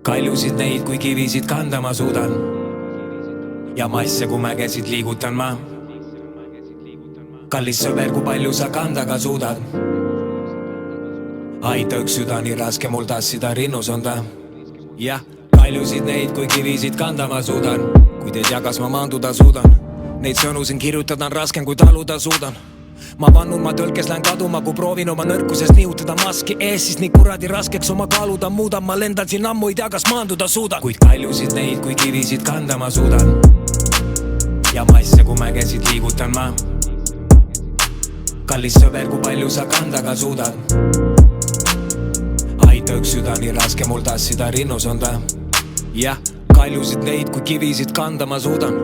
Kaljusid neid kui kivisid kanda ma suudan ja masse kui mägesid liigutan ma. Kallis sõber, kui palju sa kanda ka suudad. Aita üks süda, nii raske mul tassida rinnus on ta. Jah, kaljusid neid kui kivisid kanda ma suudan. Kui teid jagas ma maanduda suudan. Neid sõnu siin kirjutada on raskem kui taluda suudan. Ma vannun, ma tõlkes lähen kaduma, kui proovin oma nõrkusest nihutada maski ees, siis nii kuradi raskeks oma kaaluda muudan. Ma lendan siin ammu, ei tea, kas maanduda suudan. Kuid kaljusid neid kui kivisid kanda ma suudan ja masse kui mägesid liigutan ma. Kallis sõber, kui palju sa kanda ka suudad. Aita üks süda, nii raske mul tassida rinnus on ta. Jah, kaljusid neid kui kivisid kanda ma suudan.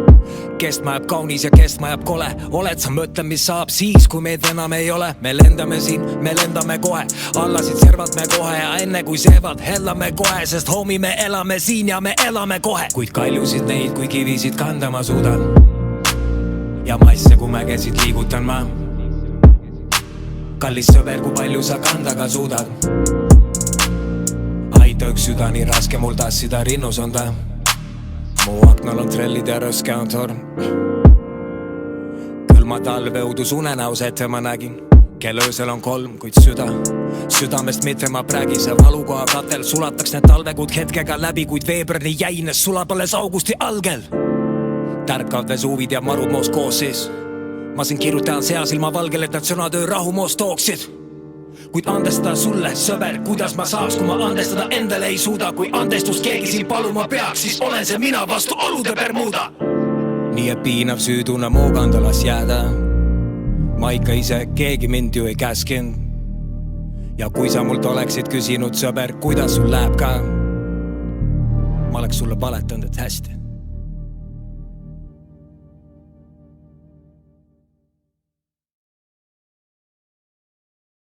Kestma jääb kaunis ja kestma jääb kole. Oled sa mõtlen, mis saab siis, kui meid enam ei ole. Me lendame siin, me lendame kohe. Allasid servad me kohe ja enne kui seevad hellame kohe. Sest homi me elame siin ja me elame kohe. Kuid kaljusid neid kui kivisid kanda ma suudan ja masse kui mägesid liigutan ma. Kallis sõber, kui palju sa kanda ka suudad. Aita üks süda, nii raske mul tassida rinnus on ta. Mu aknal on trellid ja rõske on torm. Külma talve õudus unenäos ette ma nägin. Kell öösel on 3, kuid südamest mitte ma prägi. See valukoha katel sulataks need talvekuud hetkega läbi, kuid veebruar nii jäines sulab alles augusti algel. Tärkavad vesuvid ja marud moos koos siis. Ma siin kirjutan seasilma valgel, et nad sõnatöö rahu moos tooksid. Kuid andestada sulle, sõber, kuidas ma saaks, kui ma andestada endale ei suuda. Kui andestust keegi siin paluma peaks, siis olen see mina vastu olude Bermuda. Nii et piinav süütuna moogandalas jääda. Ma ikka ise, keegi mind ju ei käskinud. Ja kui sa mult oleksid küsinud, sõber, kuidas sul läheb ka, ma oleks sulle paletanud, et hästi.